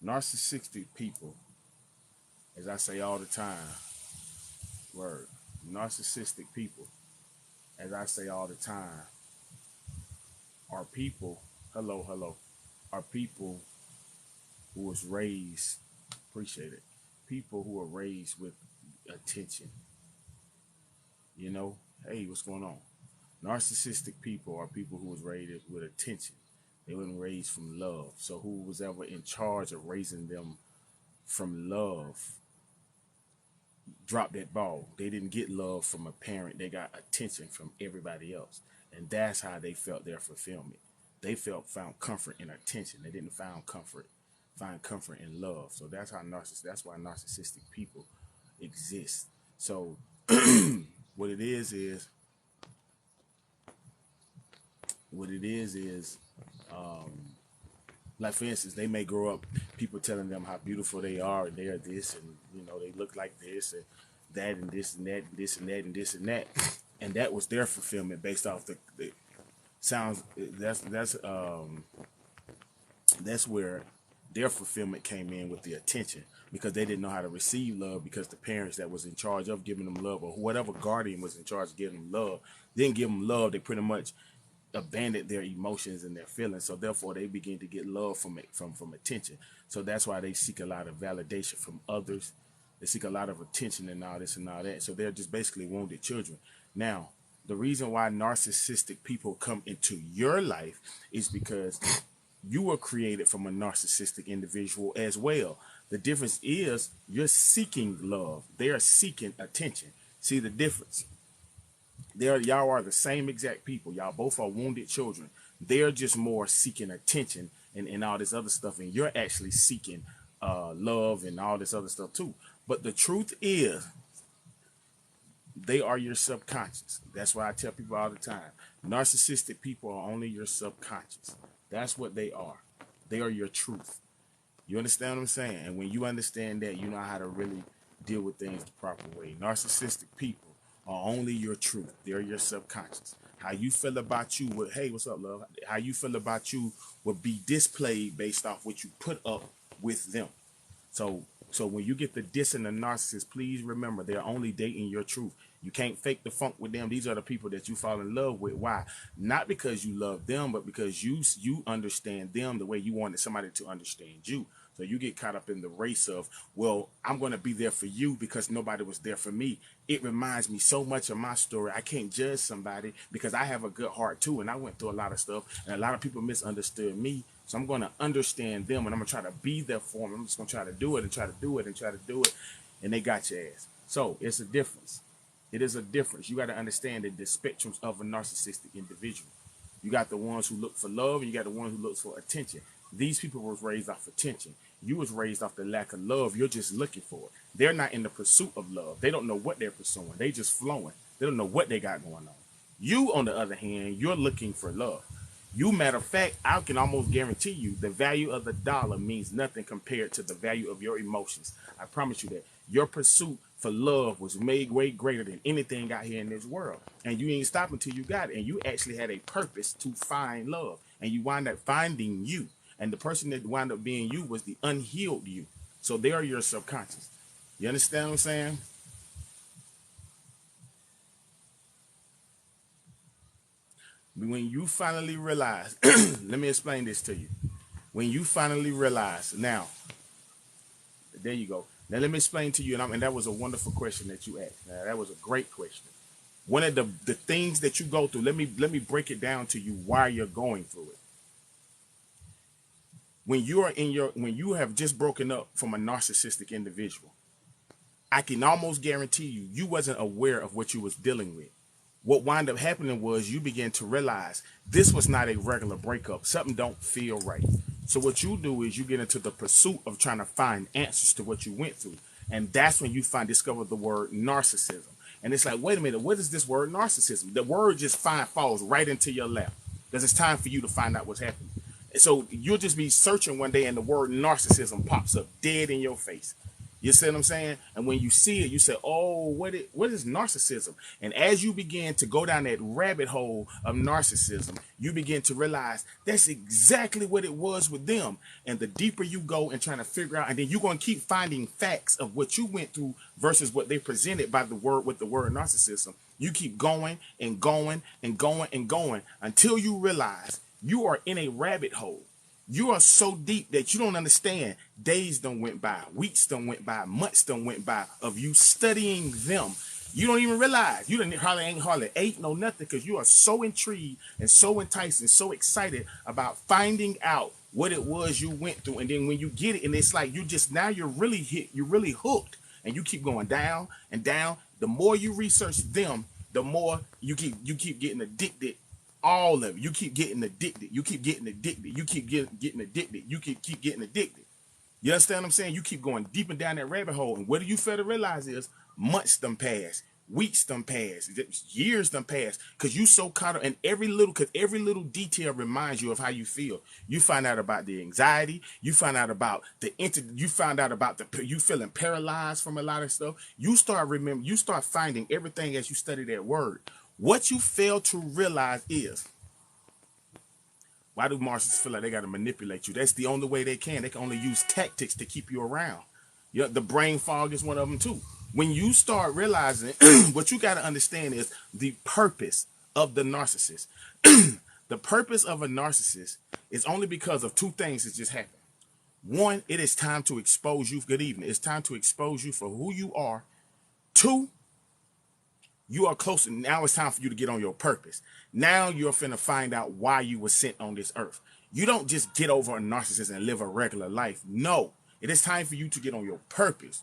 Narcissistic people, as I say all the time, word, narcissistic people, as I say all the time, are people, hello, are people who was raised, appreciate it, people who are raised with attention. You know, hey, what's going on? Narcissistic people are people who was raised with attention. They weren't raised from love. So who was ever in charge of raising them from love dropped that ball. They didn't get love from a parent. They got attention from everybody else. And that's how they felt their fulfillment. They found comfort in attention. They didn't find comfort in love. So that's why narcissistic people exist. So what it is um, like for instance, they may grow up people telling them how beautiful they are and they are this and they look like this and that and this and that and this and that and this and that, and that was their fulfillment based off the sounds. That's where their fulfillment came in, with the attention, because they didn't know how to receive love, because the parents that was in charge of giving them love, or whatever guardian was in charge of giving them love, didn't give them love. They pretty much abandoned their emotions and their feelings, so therefore they begin to get love from attention. So that's why they seek a lot of validation from others. They seek a lot of attention and all this and all that. So they're just basically wounded children. Now, the reason why narcissistic people come into your life is because you were created from a narcissistic individual as well. The difference is you're seeking love. They are seeking attention. See the difference? Y'all are the same exact people. Y'all both are wounded children. They're just more seeking attention and all this other stuff, and you're actually seeking love and all this other stuff too. But the truth is, they are your subconscious. That's why I tell people all the time, narcissistic people are only your subconscious. That's what they are. They are your truth. You understand what I'm saying? And when you understand that, you know how to really deal with things the proper way. Narcissistic people are only your truth. They're your subconscious. How you feel about you would, hey, what's up, love? How you feel about you would be displayed based off what you put up with them. So when you get the diss and the narcissist, please remember they're only dating your truth. You can't fake the funk with them. These are the people that you fall in love with. Why? Not because you love them, but because you understand them the way you wanted somebody to understand you. So you get caught up in the race of, well, I'm going to be there for you because nobody was there for me. It reminds me so much of my story. I can't judge somebody because I have a good heart too. And I went through a lot of stuff and a lot of people misunderstood me. So I'm going to understand them and I'm going to try to be there for them. I'm just going to try to do it and try to do it and try to do it. And they got your ass. So it's a difference. It is a difference. You got to understand that the spectrums of a narcissistic individual. You got the ones who look for love and you got the ones who look for attention. These people was raised off attention. You was raised off the lack of love. You're just looking for it. They're not in the pursuit of love. They don't know what they're pursuing. They just flowing. They don't know what they got going on. You, on the other hand, you're looking for love. You, matter of fact, I can almost guarantee you the value of the dollar means nothing compared to the value of your emotions. I promise you that. Your pursuit for love was made way greater than anything out here in this world. And you ain't stopping until you got it. And you actually had a purpose to find love. And you wind up finding you. And the person that wound up being you was the unhealed you. So they are your subconscious. You understand what I'm saying? When you finally realize, let me explain this to you. When you finally realize, now, there you go. Now let me explain to you, and that was a wonderful question that you asked. Now, that was a great question. One of the things that you go through, let me break it down to you why you're going through it. When you have just broken up from a narcissistic individual, I can almost guarantee you wasn't aware of what you was dealing with. What wound up happening was you began to realize this was not a regular breakup. Something don't feel right. So what you do is you get into the pursuit of trying to find answers to what you went through. And that's when you discover the word narcissism. And it's like, wait a minute, what is this word narcissism? The word just falls right into your lap because it's time for you to find out what's happening. So you'll just be searching one day and the word narcissism pops up dead in your face. You see what I'm saying? And when you see it, you say, oh, what is narcissism? And as you begin to go down that rabbit hole of narcissism, you begin to realize that's exactly what it was with them. And the deeper you go and trying to figure out, and then you're going to keep finding facts of what you went through versus what they presented by the word with the word narcissism. You keep going and going and going and going until you realize you are in a rabbit hole. You are so deep that you don't understand. Days done went by, weeks done went by, months done went by of you studying them. You don't even realize you didn't hardly ate no nothing because you are so intrigued and so enticed and so excited about finding out what it was you went through. And then when you get it, and it's like you just now you're really hit, you're really hooked, and you keep going down and down. The more you research them, the more you keep getting addicted. All of it. You keep getting addicted. You keep getting addicted. You keep getting addicted. You keep getting addicted. You understand what I'm saying? You keep going deeper down that rabbit hole. And what you fail to realize is months done pass, weeks done pass, years done pass. Because you so caught up in every little detail reminds you of how you feel. You find out about the anxiety. You find out about you feeling paralyzed from a lot of stuff. You start finding everything as you study that word. What you fail to realize is, why do narcissists feel like they got to manipulate you? That's the only way they can. They can only use tactics to keep you around. The brain fog is one of them too. When you start realizing, what you got to understand is the purpose of the narcissist. The purpose of a narcissist is only because of two things that just happened. One, it is time to expose you. Good evening. It's time to expose you for who you are. Two, you are close. Now it's time for you to get on your purpose. Now you're finna find out why you were sent on this earth. You don't just get over a narcissist and live a regular life. No, it is time for you to get on your purpose.